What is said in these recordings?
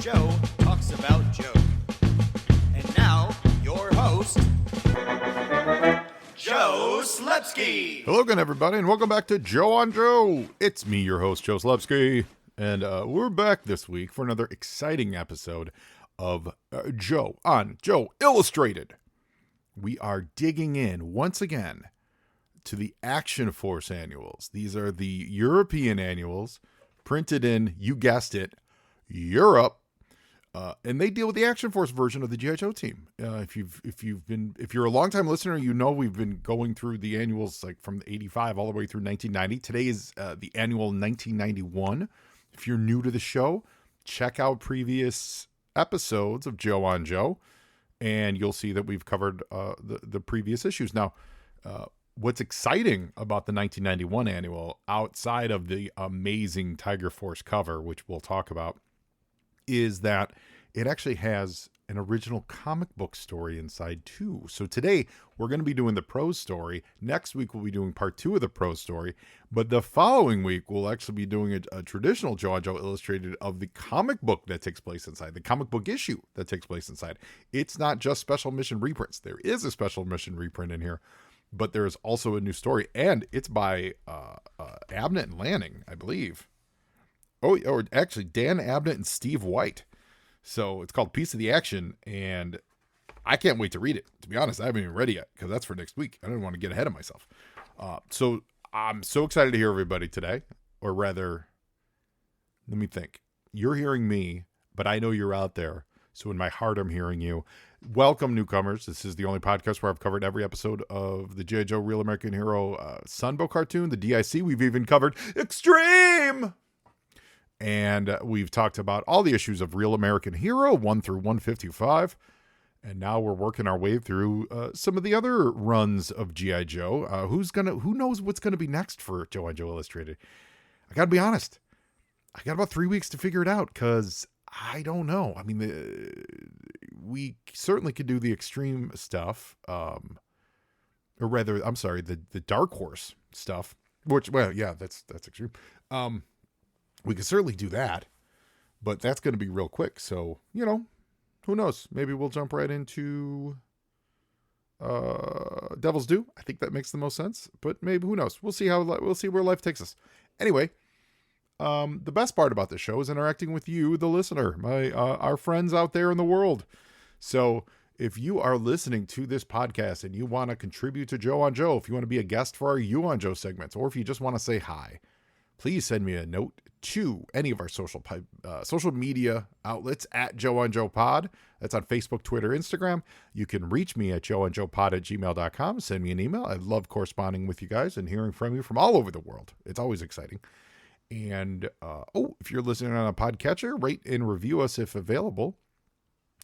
Joe talks about Joe. And now, your host, Joe Slepsky. Hello again, everybody, and welcome back to Joe on Joe. It's me, your host, Joe Slepsky, and we're back this week for another exciting episode of Joe on Joe Illustrated. We are digging in once again to the Action Force annuals. These are the European annuals printed in, you guessed it, Europe, and they deal with the Action Force version of the G.I. Joe team. If you're a longtime listener, you know we've been going through the annuals like from '85 all the way through 1990. Today is the annual 1991. If you're new to the show, check out previous episodes of Joe on Joe, and you'll see that we've covered the previous issues. Now, what's exciting about the 1991 annual, outside of the amazing Tiger Force cover, which we'll talk about, is that it actually has an original comic book story inside too. So today we're going to be doing the prose story. Next week we'll be doing part 2 of the prose story. But the following week we'll actually be doing a traditional Joe on Joe Illustrated of the comic book that takes place inside, the comic book issue that takes place inside. It's not just special mission reprints. There is a special mission reprint in here, but there is also a new story, and it's by Abnett and Lanning, I believe. Oh, or actually Dan Abnett and Steve White. So it's called Piece of the Action, and I can't wait to read it. To be honest, I haven't even read it yet because that's for next week. I don't want to get ahead of myself. So I'm so excited to hear everybody today, or rather, let me think. You're hearing me, but I know you're out there. So in my heart, I'm hearing you. Welcome, newcomers. This is the only podcast where I've covered every episode of the G.I. Joe Real American Hero Sunbow cartoon, the DIC. We've even covered Extreme! And we've talked about all the issues of Real American Hero 1 through 155. And now we're working our way through some of the other runs of G.I. Joe. Who knows what's going to be next for Joe on Joe Illustrated? I got to be honest. I got about 3 weeks to figure it out because I don't know. I mean, we certainly could do the Extreme stuff. Or rather, I'm sorry, the Dark Horse stuff. Which, well, yeah, that's Extreme. We could certainly do that, but that's going to be real quick. So, who knows? Maybe we'll jump right into Devil's Due. I think that makes the most sense, but maybe, who knows? We'll see where life takes us. Anyway, the best part about this show is interacting with you, the listener, our friends out there in the world. So if you are listening to this podcast and you want to contribute to Joe on Joe, if you want to be a guest for our You on Joe segments, or if you just want to say hi, please send me a note to any of our social media outlets at Joe on Joe Pod. That's on Facebook, Twitter, Instagram. You can reach me at joeonjoepod@gmail.com. Send me an email. I love corresponding with you guys and hearing from you from all over the world. It's always exciting. And, if you're listening on a podcatcher, rate and review us if available.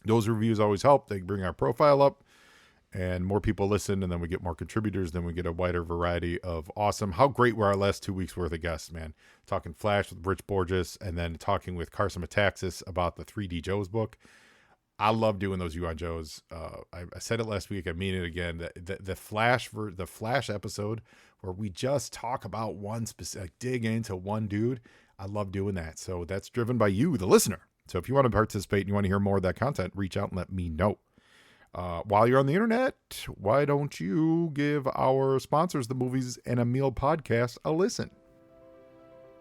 Those reviews always help. They bring our profile up, and more people listen, and then we get more contributors. Then we get a wider variety of awesome. How great were our last 2 weeks worth of guests, man? Talking Flash with Rich Borges, and then talking with Carson Metaxas about the 3D Joe's book. I love doing those You on Joes. I said it last week. I mean it again. The Flash episode where we just talk about one specific, dig into one dude. I love doing that. So that's driven by you, the listener. So if you want to participate and you want to hear more of that content, reach out and let me know. While you're on the internet, why don't you give our sponsors, the Movies and a Meal podcast, a listen?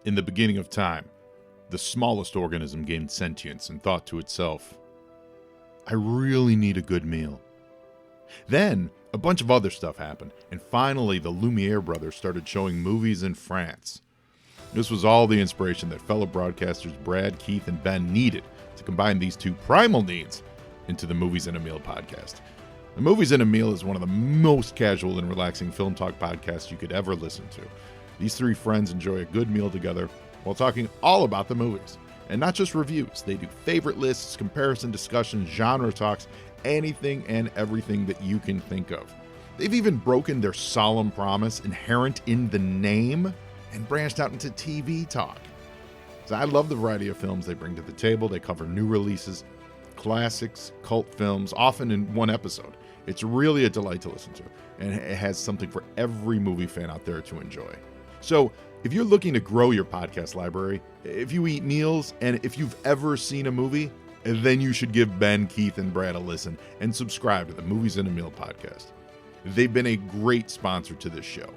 In the beginning of time, the smallest organism gained sentience and thought to itself, I really need a good meal. Then a bunch of other stuff happened, and finally the Lumiere brothers started showing movies in France. This was all the inspiration that fellow broadcasters Brad, Keith, and Ben needed to combine these two primal needs into the Movies and a Meal podcast. The Movies and a Meal is one of the most casual and relaxing film talk podcasts you could ever listen to. These three friends enjoy a good meal together while talking all about the movies. And not just reviews. They do favorite lists, comparison discussions, genre talks, anything and everything that you can think of. They've even broken their solemn promise inherent in the name and branched out into TV talk. So I love the variety of films they bring to the table. They cover new releases, classics, cult films, often in one episode. It's really a delight to listen to, and it has something for every movie fan out there to enjoy. So if you're looking to grow your podcast library, if you eat meals, and if you've ever seen a movie, then you should give Ben, Keith, and Brad a listen and subscribe to the Movies in a Meal podcast. They've been a great sponsor to this show.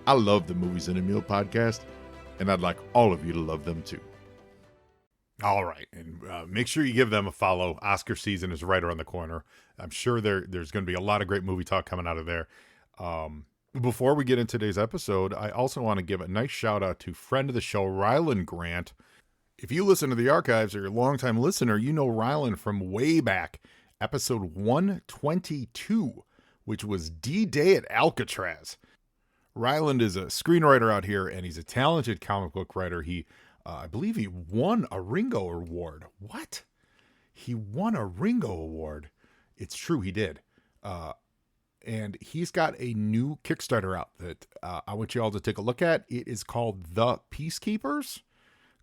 I love the Movies in a Meal podcast, and I'd like all of you to love them too. All right, and make sure you give them a follow. Oscar season is right around the corner. I'm sure there's going to be a lot of great movie talk coming out of there. Before we get into today's episode, I also want to give a nice shout out to friend of the show, Ryland Grant. If you listen to the archives or you're a longtime listener, you know Ryland from way back, episode 122, which was D-Day at Alcatraz. Ryland is a screenwriter out here, and he's a talented comic book writer. I believe he won a Ringo Award. What? He won a Ringo Award. It's true, he did. And he's got a new Kickstarter out that I want you all to take a look at. It is called The Peacekeepers.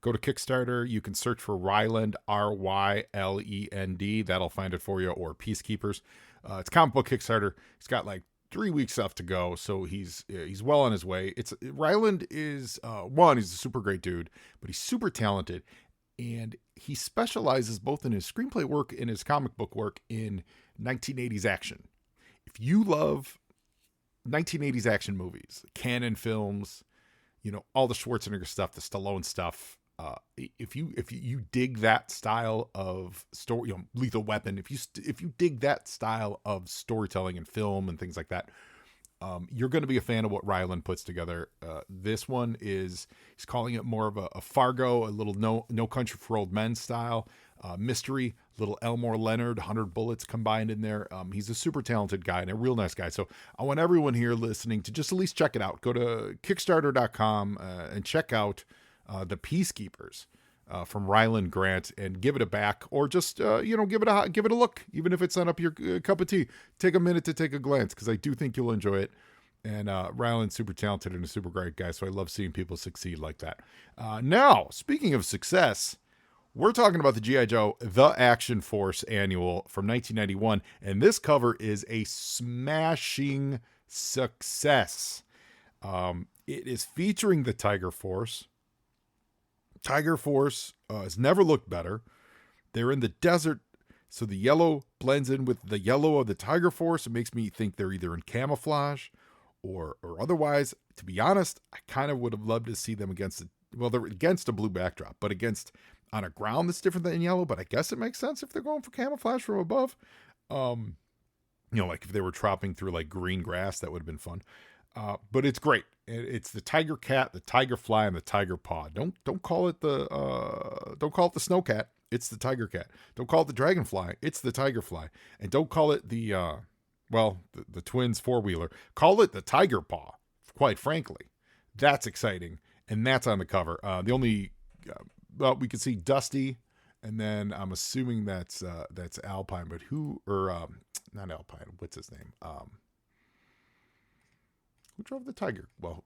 Go to Kickstarter. You can search for Ryland, Rylend. That'll find it for you, or Peacekeepers. It's comic book Kickstarter. He's got like 3 weeks left to go, so he's well on his way. Ryland is he's a super great dude, but he's super talented, and he specializes both in his screenplay work and his comic book work in 1980s action. If you love 1980s action movies, Cannon films, all the Schwarzenegger stuff, the Stallone stuff, if you dig that style of story, Lethal Weapon, if you dig that style of storytelling and film and things like that, you're going to be a fan of what Ryland puts together. This one he's calling it more of a Fargo, a little No Country for Old Men style mystery, little Elmore Leonard, 100 Bullets combined in there. He's a super talented guy and a real nice guy. So I want everyone here listening to just at least check it out. Go to Kickstarter.com and check out The Peacekeepers from Ryland Grant and give it a back, or just give it a look, even if it's not up your cup of tea. Take a minute to take a glance, because I do think you'll enjoy it. And Ryland's super talented and a super great guy, so I love seeing people succeed like that. Now, speaking of success, we're talking about the G.I. Joe The Action Force Annual from 1991, and this cover is a smashing success. It is featuring the Tiger Force. Tiger Force has never looked better. They're in the desert, so the yellow blends in with the yellow of the Tiger Force. It makes me think they're either in camouflage or otherwise. To be honest, I kind of would have loved to see them they're against a blue backdrop, but on a ground that's different than yellow. But I guess it makes sense if they're going for camouflage from above. Like if they were tropping through like green grass, that would have been fun. But it's great. It's the tiger cat, the tiger fly, and the tiger paw. Don't call it the snow cat. It's the tiger cat. Don't call it the dragonfly. It's the tiger fly. And don't call it the twins 4-wheeler. Call it the tiger paw. Quite frankly, that's exciting, and that's on the cover. We can see Dusty, and then I'm assuming that's Alpine. But not Alpine? What's his name? Who drove the Tiger? Well,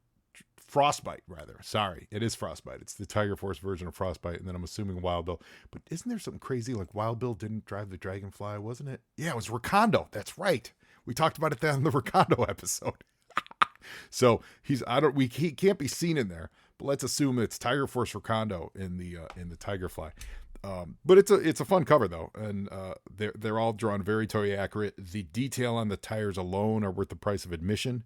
Frostbite, rather. Sorry, it is Frostbite. It's the Tiger Force version of Frostbite, and then I'm assuming Wild Bill. But isn't there something crazy like Wild Bill didn't drive the Dragonfly, wasn't it? Yeah, it was Recondo. That's right. We talked about it on the Recondo episode. So he can't be seen in there, but let's assume it's Tiger Force Recondo in the Tigerfly. But it's a fun cover though, and they're all drawn very toy accurate. The detail on the tires alone are worth the price of admission.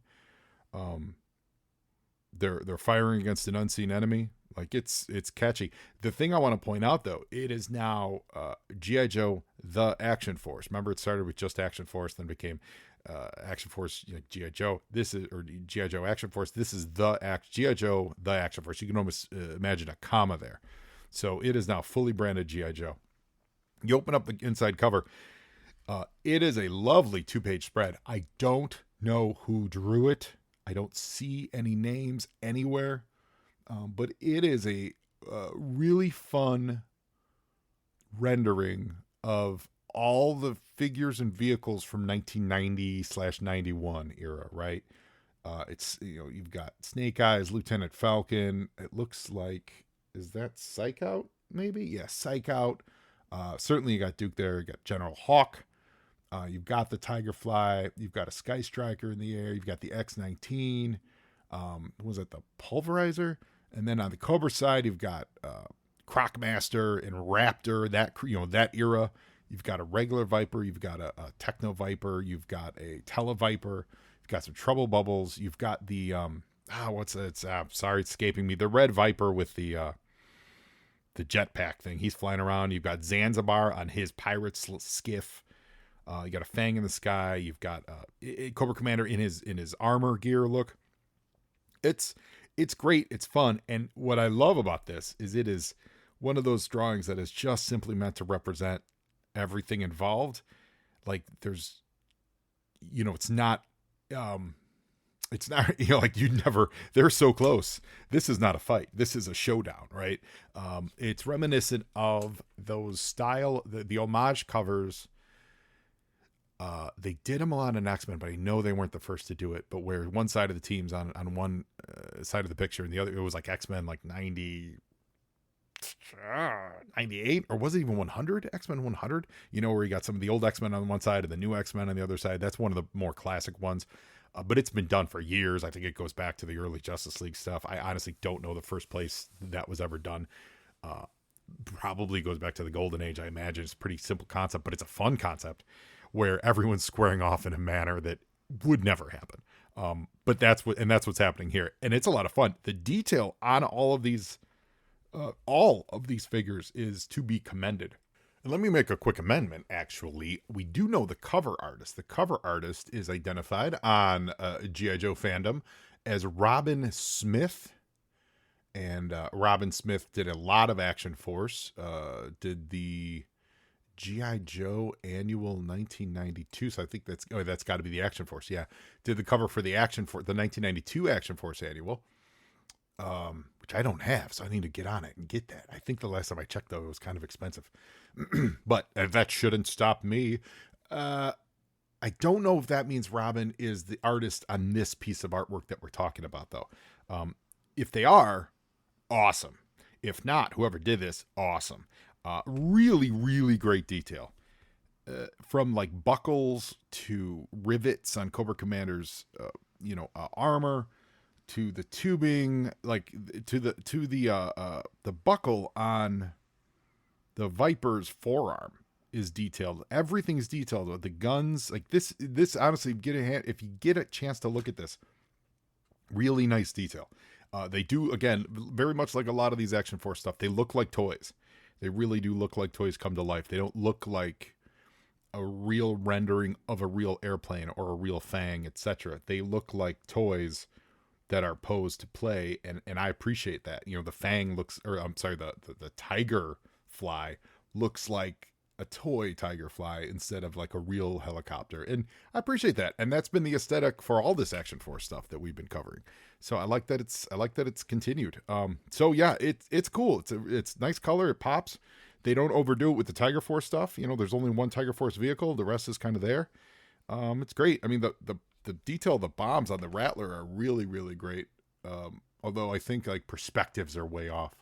They're firing against an unseen enemy. Like it's catchy. The thing I want to point out though, it is now G.I. Joe The Action Force. Remember, it started with just Action Force, then became Action Force G.I. Joe. This is G.I. Joe Action Force. This is G.I. Joe The Action Force. You can almost imagine a comma there. So it is now fully branded G.I. Joe. You open up the inside cover. It is a lovely 2-page spread. I don't know who drew it. I don't see any names anywhere. But it is a really fun rendering of all the figures and vehicles from 1990/91 era, right? It's, you've got Snake Eyes, Lieutenant Falcon. It looks like, is that Psych Out? Maybe? Yeah, Psych Out. Certainly you got Duke there. You got General Hawk. You've got the Tiger Fly. You've got a Sky Striker in the air. You've got the X-19. Was it the Pulverizer? And then on the Cobra side, you've got Crocmaster and Raptor, that era. You've got a regular Viper, you've got a Techno Viper, you've got a Televiper, you've got some Trouble Bubbles, you've got the sorry, it's escaping me. The red Viper with the jetpack thing. He's flying around. You've got Zanzibar on his pirate skiff. You got a Fang in the sky. You've got Cobra Commander in his armor gear look. It's great. It's fun. And what I love about this is it is one of those drawings that is just simply meant to represent everything involved. Like there's, it's not, like they're so close. This is not a fight. This is a showdown, right? It's reminiscent of those style, the homage covers. They did them a lot in X-Men, but I know they weren't the first to do it. But where one side of the team's on one side of the picture and the other, it was like X-Men like 98, or was it even 100? X-Men 100? Where you got some of the old X-Men on one side and the new X-Men on the other side. That's one of the more classic ones. But it's been done for years. I think it goes back to the early Justice League stuff. I honestly don't know the first place that was ever done. Probably goes back to the Golden Age, I imagine. It's a pretty simple concept, but it's a fun concept where everyone's squaring off in a manner that would never happen. But that's what's happening here. And it's a lot of fun. The detail on all of these figures is to be commended. And let me make a quick amendment, actually. We do know the cover artist. The cover artist is identified on G.I. Joe fandom as Robin Smith. And Robin Smith did a lot of Action Force. Did the G.I. Joe annual 1992. So I think that's got to be the Action Force. Yeah. Did the cover for the 1992 Action Force annual. Which I don't have, so I need to get on it and get that. I think the last time I checked, though, it was kind of expensive. But that shouldn't stop me. I don't know if that means Robin is the artist on this piece of artwork that we're talking about, though. If they are, awesome. If not, whoever did this, awesome. Really, really great detail. From like buckles to rivets on Cobra Commander's, armor, to the tubing, like to the buckle on the Viper's forearm is detailed. Everything's detailed. The guns, like this honestly, if you get a chance to look at this, really nice detail. They do, again, very much like a lot of these Action Force stuff. They look like toys. They really do look like toys come to life. They don't look like a real rendering of a real airplane or a real Fang, etc. They look like toys that are posed to play, and I appreciate that. The Fang the Tiger Fly looks like a toy Tiger Fly instead of like a real helicopter, and I appreciate that. And that's been the aesthetic for all this Action Force stuff that we've been covering. So I like that it's continued. So yeah, it's cool. It's nice color. It pops. They don't overdo it with the Tiger Force stuff. There's only one Tiger Force vehicle. The rest is kind of there. It's great. I mean, the detail of the bombs on the Rattler are really, really great. Although I think like perspectives are way off.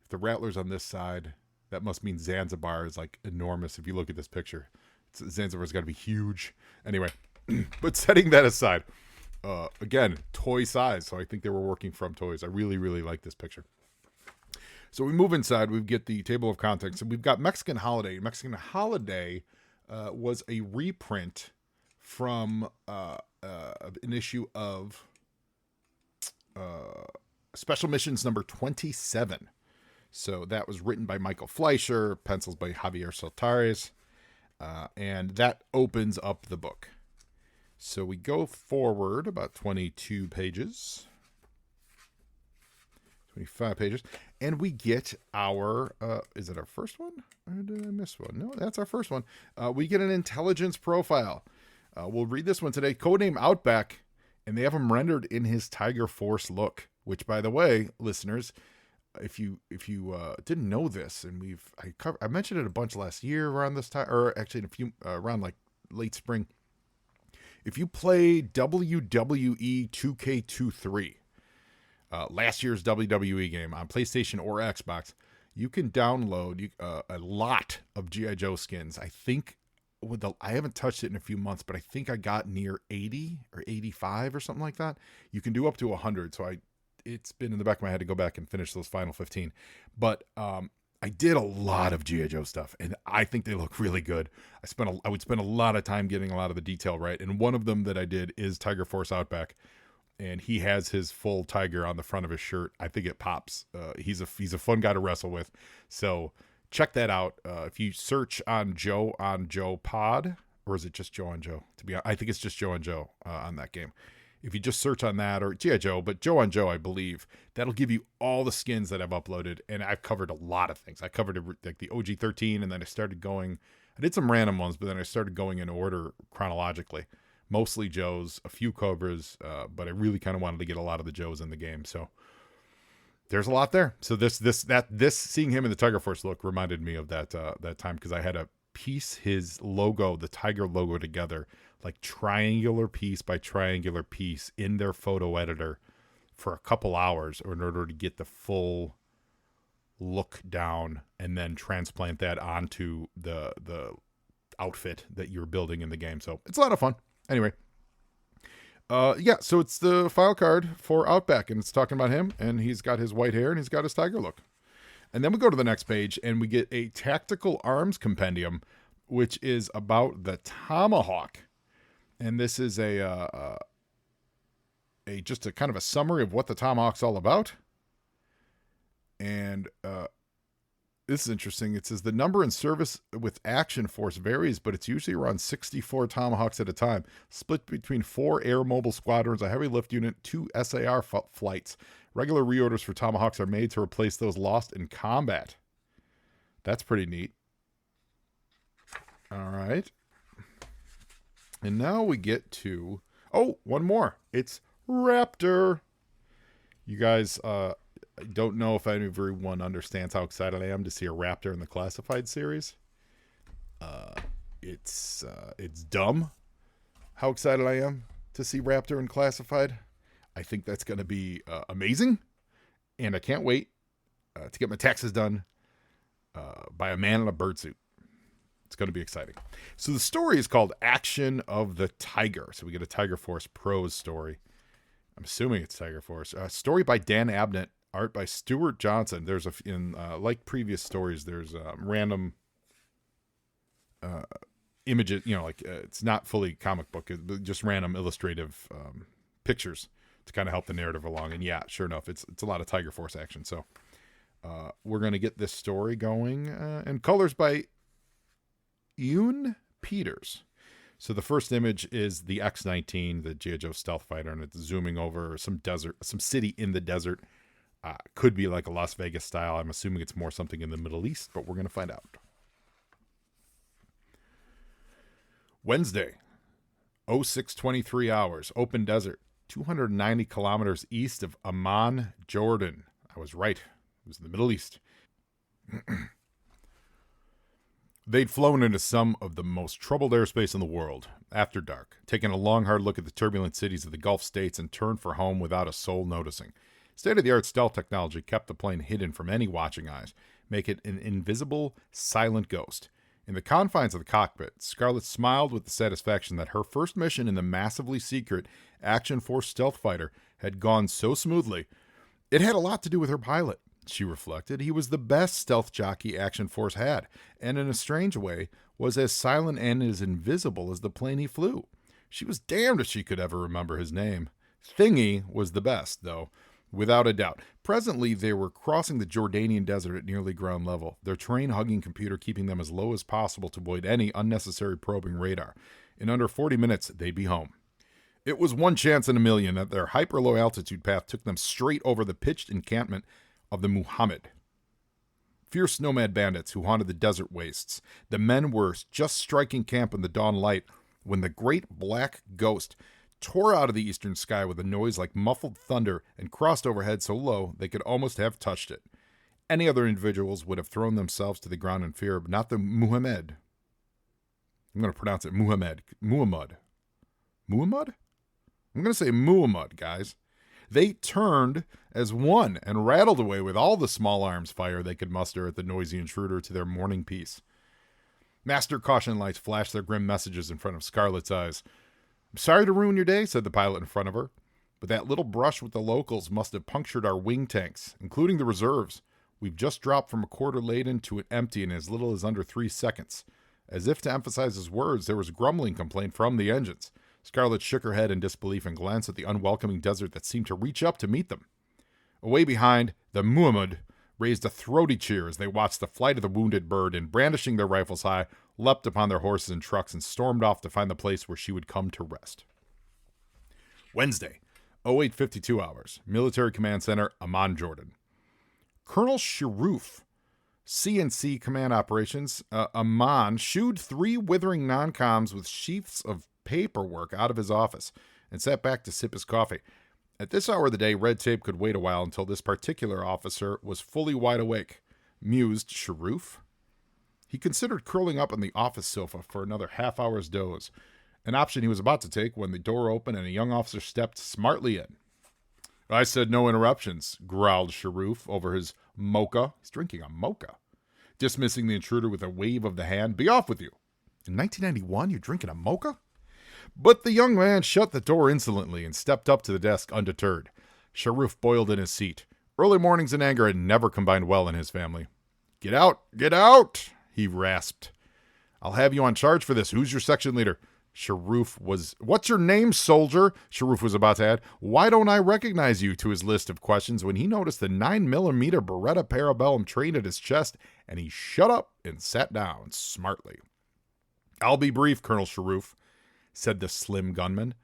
If the Rattler's on this side, that must mean Zanzibar is like enormous. If you look at this picture, Zanzibar's got to be huge. Anyway, but setting that aside, again, toy size. So I think they were working from toys. I really, really like this picture. So we move inside. We get the table of contents, and we've got Mexican Holiday. Mexican Holiday was a reprint from an issue of Special Missions number 27. So that was written by Michael Fleischer, pencils by Javier Soltares, and that opens up the book. So we go forward about 22 pages, 25 pages, and we get our, is it our first one? Or did I miss one? No, that's our first one. We get an intelligence profile. We'll read this one today. Codename Outback, and they have him rendered in his Tiger Force look, which, by the way, listeners, if you didn't know this, and I mentioned it a bunch last year around this time, or actually around like late spring. If you play WWE 2K23, last year's WWE game on PlayStation or Xbox, you can download a lot of G.I. Joe skins. I think I haven't touched it in a few months, but I think I got near 80 or 85 or something like that. You can do up to 100. So it's been in the back of my head to go back and finish those final 15. But I did a lot of G.I. Joe stuff, and I think they look really good. I would spend a lot of time getting a lot of the detail right, and one of them that I did is Tiger Force Outback, and he has his full tiger on the front of his shirt. I think it pops. He's a fun guy to wrestle with, so check that out. If you search on Joe Pod, or is it just Joe on Joe? I think it's just Joe on Joe on that game. If you just search on that, or G.I. Joe, but Joe on Joe, I believe, that'll give you all the skins that I've uploaded, and I've covered a lot of things. I covered like the OG-13, and then I did some random ones, but then I started going in order chronologically. Mostly Joes, a few Cobras, but I really kind of wanted to get a lot of the Joes in the game, so there's a lot there. So this seeing him in the Tiger Force look reminded me of that time, because I had to piece his logo, the Tiger logo, together, like triangular piece by triangular piece in their photo editor for a couple hours in order to get the full look down, and then transplant that onto the outfit that you're building in the game. So it's a lot of fun. Anyway, so it's the file card for Outback, and it's talking about him, and he's got his white hair and he's got his tiger look. And then we go to the next page and we get a tactical arms compendium, which is about the tomahawk. And this is just a kind of a summary of what the tomahawk's all about. And this is interesting. It says the number in service with Action Force varies, but it's usually around 64 tomahawks at a time, split between 4 air mobile squadrons, a heavy lift unit, 2 SAR flights. Regular reorders for tomahawks are made to replace those lost in combat. That's pretty neat. All right. And now we get to, one more. It's Raptor. You guys, I don't know if everyone understands how excited I am to see a Raptor in the Classified series. It's dumb how excited I am to see Raptor in Classified. I think that's going to be amazing, and I can't wait to get my taxes done by a man in a bird suit. It's going to be exciting. So the story is called Action of the Tiger. So we get a Tiger Force prose story. I'm assuming it's Tiger Force. Story by Dan Abnett. Art by Stuart Johnson. There's like previous stories, there's random images, it's not fully comic book, it's just random illustrative pictures to kind of help the narrative along. And yeah, sure enough, it's a lot of Tiger Force action. So we're going to get this story going, and colors by Yoon Peters. So the first image is the X-19, the G.I. Joe stealth fighter, and it's zooming over some city in the desert. Could be like a Las Vegas style. I'm assuming it's more something in the Middle East, but we're going to find out. Wednesday, 06:23 hours, open desert, 290 kilometers east of Amman, Jordan. I was right. It was in the Middle East. They'd flown into some of the most troubled airspace in the world after dark, taking a long, hard look at the turbulent cities of the Gulf states, and turned for home without a soul noticing. State-of-the-art stealth technology kept the plane hidden from any watching eyes, make it an invisible, silent ghost. In the confines of the cockpit, Scarlett smiled with the satisfaction that her first mission in the massively secret Action Force stealth fighter had gone so smoothly. It had a lot to do with her pilot, she reflected. He was the best stealth jockey Action Force had, and in a strange way, was as silent and as invisible as the plane he flew. She was damned if she could ever remember his name. Thingy was the best, though. Without a doubt. Presently, they were crossing the Jordanian desert at nearly ground level, their terrain-hugging computer keeping them as low as possible to avoid any unnecessary probing radar. In under 40 minutes, they'd be home. It was one chance in a million that their hyper-low altitude path took them straight over the pitched encampment of the Muhammad. Fierce nomad bandits who haunted the desert wastes. The men were just striking camp in the dawn light when the great black ghost tore out of the eastern sky with a noise like muffled thunder and crossed overhead so low they could almost have touched it. Any other individuals would have thrown themselves to the ground in fear, but not the Muhammad. I'm going to pronounce it Muhammad. Muhammad? I'm going to say Muhammad, guys. They turned as one and rattled away with all the small arms fire they could muster at the noisy intruder to their morning peace. Master caution lights flashed their grim messages in front of Scarlett's eyes. "I'm sorry to ruin your day," said the pilot in front of her. But that little brush with the locals must have punctured our wing tanks, including the reserves. We've just dropped from a quarter laden to an empty in as little as under 3 seconds. As if to emphasize his words, there was a grumbling complaint from the engines. Scarlett shook her head in disbelief and glanced at the unwelcoming desert that seemed to reach up to meet them. Away behind, the Muhammad raised a throaty cheer as they watched the flight of the wounded bird and, brandishing their rifles high, leapt upon their horses and trucks and stormed off to find the place where she would come to rest. Wednesday, 08:52 hours, Military Command Center, Amman, Jordan. Colonel Sharoof, CNC Command Operations, Amman, shooed 3 withering non-coms with sheaths of paperwork out of his office and sat back to sip his coffee. At this hour of the day, red tape could wait a while until this particular officer was fully wide awake, mused Sharoof. He considered curling up on the office sofa for another half-hour's doze, an option he was about to take when the door opened and a young officer stepped smartly in. I said no interruptions, growled Sharoof over his mocha. He's drinking a mocha. Dismissing the intruder with a wave of the hand. Be off with you. In 1991, you're drinking a mocha? But the young man shut the door insolently and stepped up to the desk undeterred. Sharoof boiled in his seat. Early mornings and anger had never combined well in his family. Get out! Get out! He rasped. I'll have you on charge for this. Who's your section leader? Sharoof was... What's your name, soldier? Sharoof was about to add. Why don't I recognize you, to his list of questions when he noticed the 9mm Beretta Parabellum trained at his chest, and he shut up and sat down smartly. I'll be brief, Colonel Sharoof, said the slim gunman.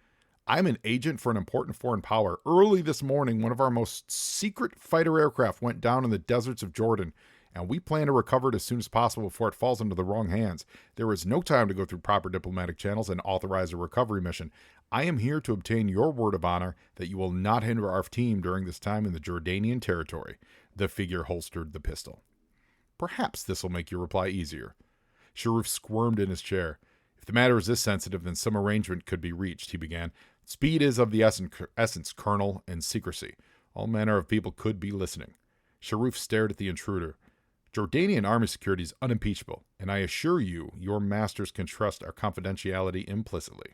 I'm an agent for an important foreign power. Early this morning, one of our most secret fighter aircraft went down in the deserts of Jordan, and we plan to recover it as soon as possible before it falls into the wrong hands. There is no time to go through proper diplomatic channels and authorize a recovery mission. I am here to obtain your word of honor that you will not hinder our team during this time in the Jordanian territory. The figure holstered the pistol. Perhaps this will make your reply easier. Sharoof squirmed in his chair. If the matter is this sensitive, then some arrangement could be reached, he began. Speed is of the essence, Colonel, and secrecy. All manner of people could be listening. Sharoof stared at the intruder. Jordanian army security is unimpeachable, and I assure you, your masters can trust our confidentiality implicitly.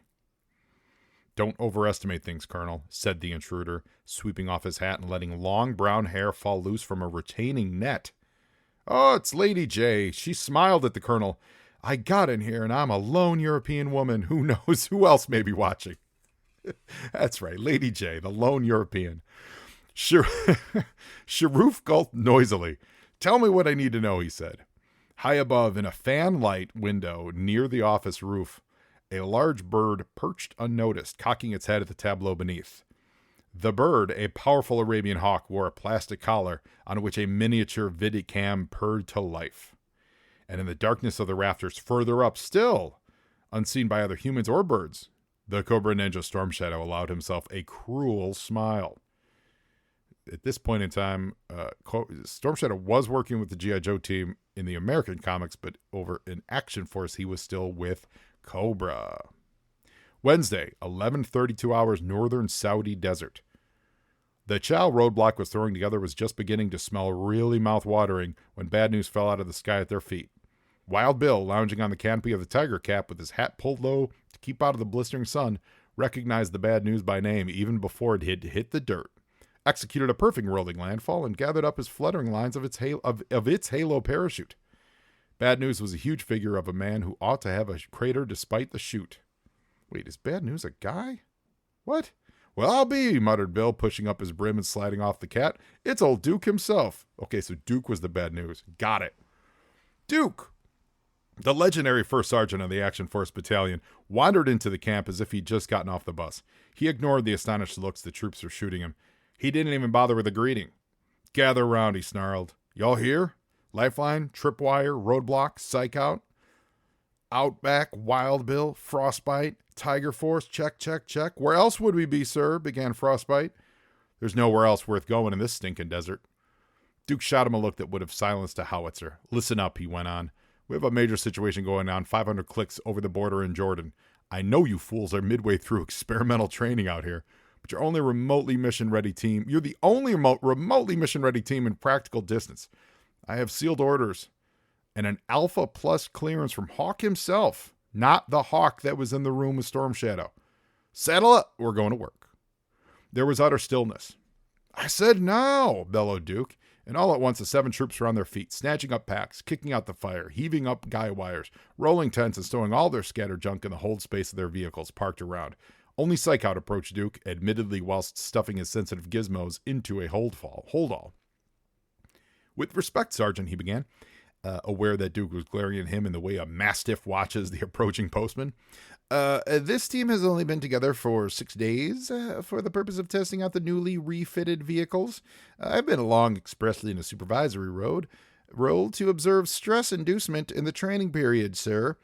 Don't overestimate things, Colonel, said the intruder, sweeping off his hat and letting long brown hair fall loose from a retaining net. Oh, it's Lady J. She smiled at the colonel. I got in here, and I'm a lone European woman. Who knows who else may be watching? That's right, Lady J, the lone European. Sharoof gulped noisily. Tell me what I need to know, he said. High above, in a fan-light window near the office roof, a large bird perched unnoticed, cocking its head at the tableau beneath. The bird, a powerful Arabian hawk, wore a plastic collar on which a miniature vidicam purred to life. And in the darkness of the rafters further up still, unseen by other humans or birds, the Cobra Ninja Storm Shadow allowed himself a cruel smile. At this point in time, Storm Shadow was working with the G.I. Joe team in the American comics, but over in Action Force, he was still with Cobra. Wednesday, 11:32 hours, northern Saudi desert. The chow roadblock was throwing together was just beginning to smell really mouth-watering when bad news fell out of the sky at their feet. Wild Bill, lounging on the canopy of the Tiger Cap with his hat pulled low to keep out of the blistering sun, recognized the bad news by name even before it had hit the dirt. Executed a perfect rolling landfall and gathered up his fluttering lines of its halo parachute. Bad news was a huge figure of a man who ought to have a crater despite the chute. Wait, is bad news a guy? What? Well, I'll be, muttered Bill, pushing up his brim and sliding off the cat. It's old Duke himself. Okay, so Duke was the bad news. Got it. Duke, the legendary first sergeant of the Action Force Battalion, wandered into the camp as if he'd just gotten off the bus. He ignored the astonished looks the troops were shooting him. He didn't even bother with a greeting. Gather around, he snarled. Y'all here? Lifeline, tripwire, roadblock, psych out. Outback, Wild Bill, Frostbite, Tiger Force, check. Where else would we be, sir? Began Frostbite. There's nowhere else worth going in this stinking desert. Duke shot him a look that would have silenced a howitzer. Listen up, he went on. We have a major situation going on 500 clicks over the border in Jordan. I know you fools are midway through experimental training out here, but you're only remotely mission-ready team. You're the only remotely mission-ready team in practical distance. I have sealed orders and an Alpha Plus clearance from Hawk himself, not the Hawk that was in the room with Storm Shadow. Saddle up. We're going to work. There was utter stillness. "I said now," bellowed Duke, and all at once the 7 troops were on their feet, snatching up packs, kicking out the fire, heaving up guy wires, rolling tents, and stowing all their scattered junk in the hold space of their vehicles parked around. Only Psychout approached Duke, admittedly whilst stuffing his sensitive gizmos into a hold-all. "With respect, Sergeant," he began, aware that Duke was glaring at him in the way a mastiff watches the approaching postman. This team has only been together for 6 days for the purpose of testing out the newly refitted vehicles. I've been along expressly in a supervisory role to observe stress inducement in the training period, sir.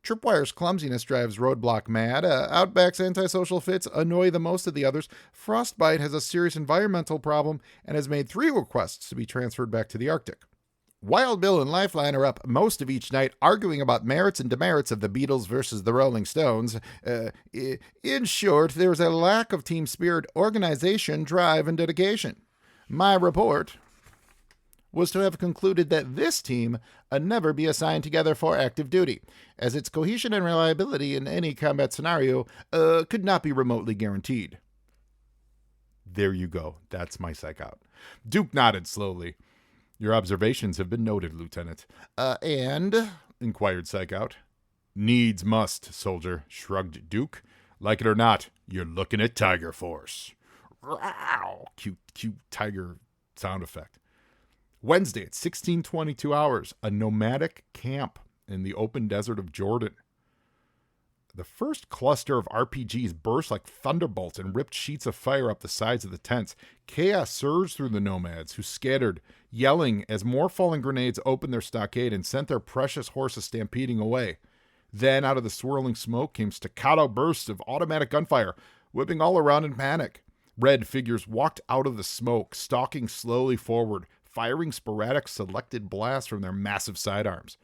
Tripwire's clumsiness drives Roadblock mad. Outback's antisocial fits annoy the most of the others. Frostbite has a serious environmental problem and has made 3 requests to be transferred back to the Arctic. Wild Bill and Lifeline are up most of each night arguing about merits and demerits of the Beatles versus the Rolling Stones. In short, there's a lack of team spirit, organization, drive, and dedication. My report was to have concluded that this team never be assigned together for active duty, as its cohesion and reliability in any combat scenario could not be remotely guaranteed. There you go. That's my Psychout. Duke nodded slowly. Your observations have been noted, Lieutenant. And? Inquired Psychout. Needs must, soldier, shrugged Duke. Like it or not, you're looking at Tiger Force. Wow. Cute tiger sound effect. Wednesday at 16:22 hours, a nomadic camp in the open desert of Jordan. The first cluster of RPGs burst like thunderbolts and ripped sheets of fire up the sides of the tents. Chaos surged through the nomads, who scattered, yelling as more falling grenades opened their stockade and sent their precious horses stampeding away. Then, out of the swirling smoke came staccato bursts of automatic gunfire, whipping all around in panic. Red figures walked out of the smoke, stalking slowly forward, firing sporadic selected blasts from their massive sidearms.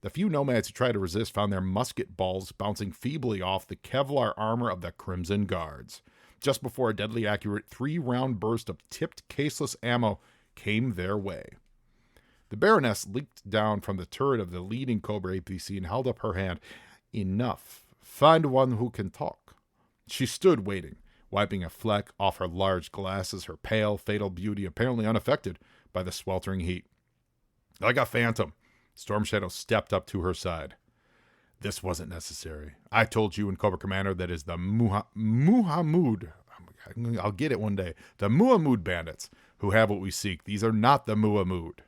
The few nomads who tried to resist found their musket balls bouncing feebly off the Kevlar armor of the Crimson Guards, just before a deadly accurate 3-round burst of tipped caseless ammo came their way. The Baroness leaped down from the turret of the leading Cobra APC and held up her hand. Enough. Find one who can talk. She stood waiting, wiping a fleck off her large glasses, her pale, fatal beauty apparently unaffected by the sweltering heat. Like a phantom, Storm Shadow stepped up to her side. This wasn't necessary. I told you and Cobra Commander that is the Muhammad. I'll get it one day. The Muhammad bandits who have what we seek. These are not the Muhammad.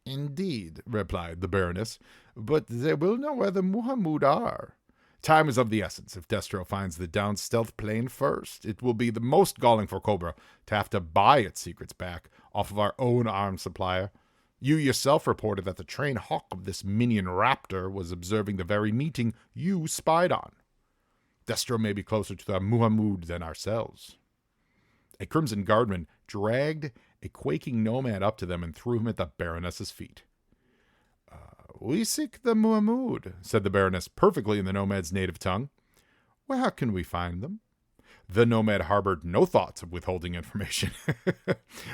Indeed, replied the Baroness, but they will know where the Muhammad are. Time is of the essence. If Destro finds the down stealth plane first, it will be the most galling for Cobra to have to buy its secrets back off of our own arms supplier. You yourself reported that the train hawk of this minion raptor was observing the very meeting you spied on. Destro may be closer to the Muhammad than ourselves. A Crimson Guardman dragged a quaking nomad up to them and threw him at the Baroness's feet. We seek the Muhammad, said the Baroness perfectly in the nomad's native tongue. Where can we find them? The nomad harbored no thoughts of withholding information.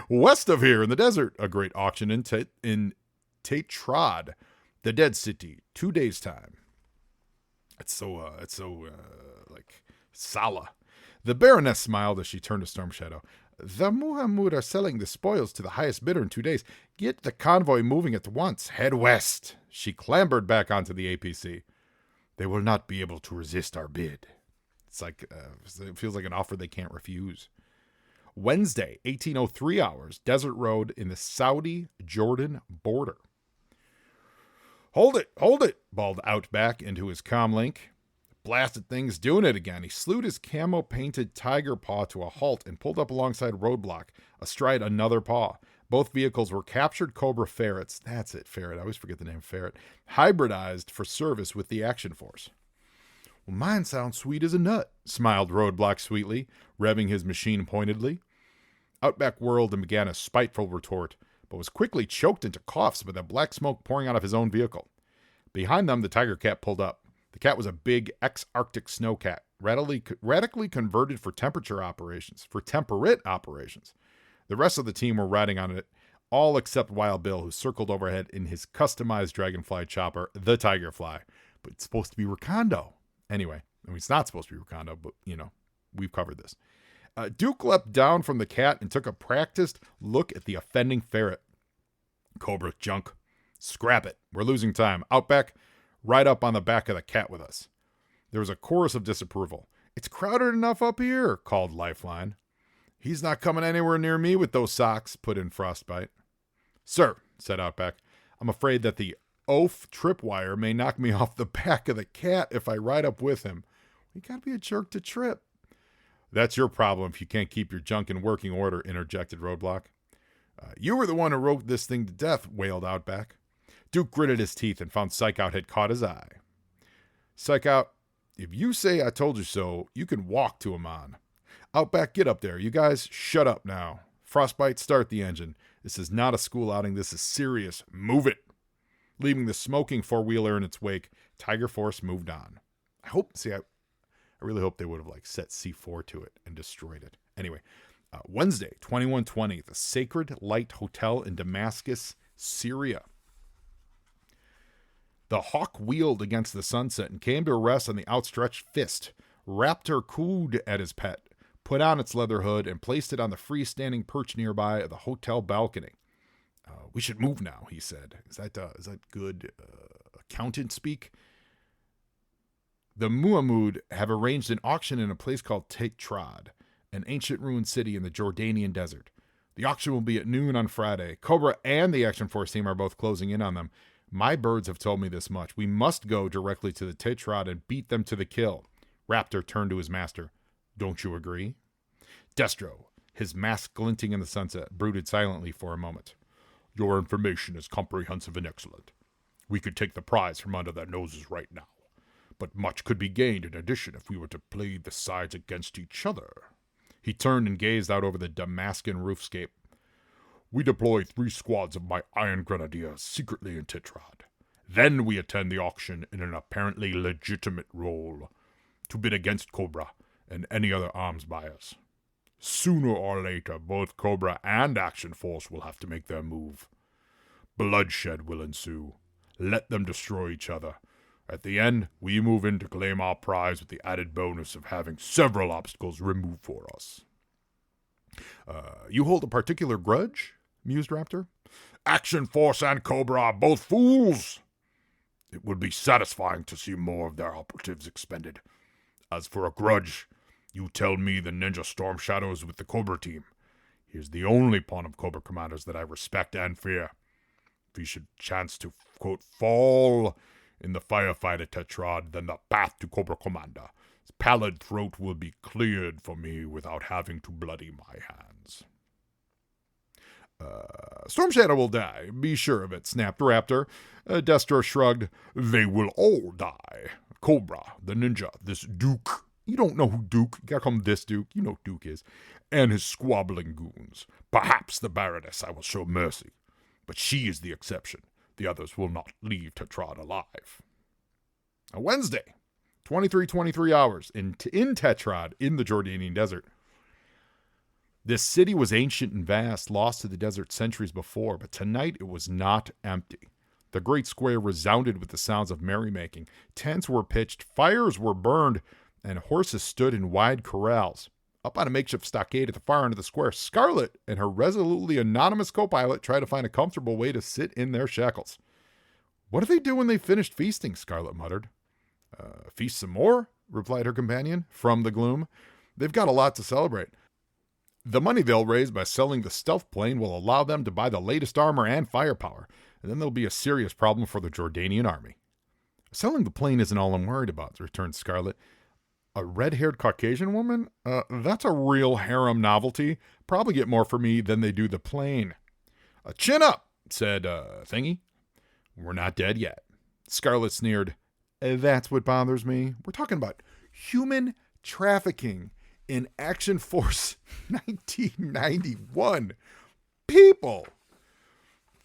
West of here in the desert, a great auction in Tetrad, the Dead City, 2 days' time. It's so like Sala. The Baroness smiled as she turned to Storm Shadow. The Muhammad are selling the spoils to the highest bidder in 2 days. Get the convoy moving at once. Head west. She clambered back onto the APC. They will not be able to resist our bid. It's like, it feels like an offer they can't refuse. Wednesday, 18:03 hours, Desert Road in the Saudi-Jordan border. Hold it, bawled Outback into his comlink. Blasted thing's doing it again. He slewed his camo-painted tiger paw to a halt and pulled up alongside Roadblock, astride another paw. Both vehicles were captured Cobra Ferrets. That's it, Ferret. I always forget the name Ferret. Hybridized for service with the Action Force. Well, mine sounds sweet as a nut, smiled Roadblock sweetly, revving his machine pointedly. Outback whirled and began a spiteful retort, but was quickly choked into coughs by the black smoke pouring out of his own vehicle. Behind them, the Tiger Cat pulled up. The cat was a big ex-Arctic snowcat, radically converted for temperate operations. The rest of the team were riding on it, all except Wild Bill, who circled overhead in his customized Dragonfly chopper, the Tigerfly. But it's supposed to be Recondo. Anyway, I mean, it's not supposed to be Recondo, but, we've covered this. Duke leapt down from the cat and took a practiced look at the offending ferret. Cobra junk. Scrap it. We're losing time. Outback, ride up on the back of the cat with us. There was a chorus of disapproval. It's crowded enough up here, called Lifeline. He's not coming anywhere near me with those socks, put in Frostbite. Sir, said Outback, I'm afraid that the oaf tripwire may knock me off the back of the cat if I ride up with him. You gotta be a jerk to trip. That's your problem if you can't keep your junk in working order, interjected Roadblock. You were the one who wrote this thing to death, wailed Outback. Duke gritted his teeth and found Psych Out had caught his eye. Psych Out, if you say I told you so, you can walk to him on. Outback, get up there. You guys, shut up now. Frostbite, start the engine. This is not a school outing. This is serious. Move it. Leaving the smoking four-wheeler in its wake, Tiger Force moved on. I really hope they would have set C4 to it and destroyed it. Anyway, Wednesday, 2120, the Sacred Light Hotel in Damascus, Syria. The hawk wheeled against the sunset and came to rest on the outstretched fist. Raptor cooed at his pet, put on its leather hood, and placed it on the freestanding perch nearby the hotel balcony. We should move now, he said. Is that good accountant speak? The Muhammad have arranged an auction in a place called Tetrad, an ancient ruined city in the Jordanian desert. The auction will be at noon on Friday. Cobra and the Action Force team are both closing in on them. My birds have told me this much. We must go directly to the Tetrad and beat them to the kill. Raptor turned to his master. Don't you agree? Destro, his mask glinting in the sunset, brooded silently for a moment. Your information is comprehensive and excellent. We could take the prize from under their noses right now. But much could be gained in addition if we were to play the sides against each other. He turned and gazed out over the Damascan roofscape. We deploy 3 squads of my Iron Grenadiers secretly in Tetrad. Then we attend the auction in an apparently legitimate role, to bid against Cobra and any other arms buyers. Sooner or later, both Cobra and Action Force will have to make their move. Bloodshed will ensue. Let them destroy each other. At the end, we move in to claim our prize with the added bonus of having several obstacles removed for us. You hold a particular grudge? Mused Raptor. Action Force and Cobra are both fools. It would be satisfying to see more of their operatives expended. As for a grudge, you tell me the Ninja Storm Shadows with the Cobra team. He is the only pawn of Cobra commanders that I respect and fear. If he should chance to, quote, fall in the firefight at Tetrad, then the path to Cobra Commander, his pallid throat will be cleared for me without having to bloody my hands. Storm Shadow will die, be sure of it, snapped Raptor. Destro shrugged. They will all die. Cobra, the ninja, this Duke. You don't know who Duke, you gotta call him this Duke, you know who Duke is. And his squabbling goons. Perhaps the Baroness I will show mercy. But she is the exception. The others will not leave Tetrad alive. A Wednesday, 23 hours in Tetrad in the Jordanian desert. This city was ancient and vast, lost to the desert centuries before, but tonight it was not empty. The great square resounded with the sounds of merrymaking. Tents were pitched, fires were burned, and horses stood in wide corrals. Up on a makeshift stockade at the far end of the square, Scarlet and her resolutely anonymous co-pilot tried to find a comfortable way to sit in their shackles. What do they do when they finished feasting? Scarlet muttered. Feast some more, replied her companion, from the gloom. They've got a lot to celebrate. The money they'll raise by selling the stealth plane will allow them to buy the latest armor and firepower, and then there'll be a serious problem for the Jordanian army. Selling the plane isn't all I'm worried about, returned Scarlet. A red-haired Caucasian woman? That's a real harem novelty. Probably get more for me than they do the plane. Chin up, said Thingy. We're not dead yet. Scarlet sneered. That's what bothers me. We're talking about human trafficking in Action Force 1991. People!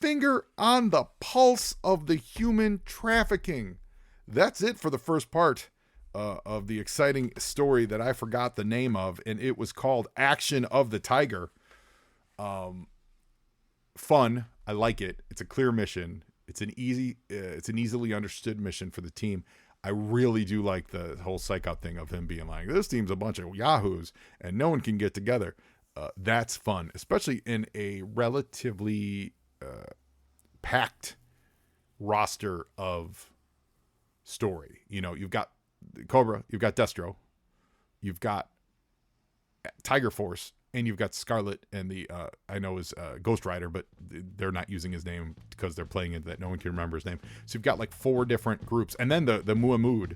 Finger on the pulse of the human trafficking. That's it for the first part of the exciting story that I forgot the name of, and it was called Action of the Tiger. Fun. I like it. It's a clear mission. It's an easily understood mission for the team. I really do like the whole psych out thing of him being like, this team's a bunch of yahoos and no one can get together. That's fun, especially in a relatively packed roster of story. You've got Cobra, you've got Destro, you've got Tiger Force, and you've got Scarlet and the I know is Ghost Rider, but they're not using his name because they're playing into that. No one can remember his name. So you've got like 4 different groups, and then the Muamud.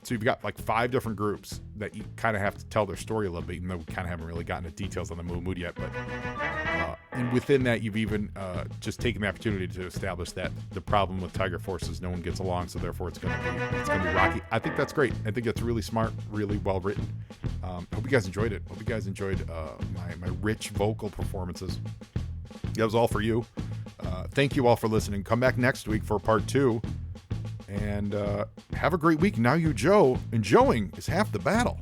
So you've got like 5 different groups that you kind of have to tell their story a little bit, even though we kind of haven't really gotten into details on the Muamud yet. But and within that, you've even just taken the opportunity to establish that the problem with Tiger Force is no one gets along, so therefore it's going to be rocky. I think that's great. I think that's really smart, really well written. Hope you guys enjoyed it. Hope you guys enjoyed my rich vocal performances. That was all for you. Thank you all for listening. Come back next week for part 2. And have a great week. Now you Joe, and Joeing is half the battle.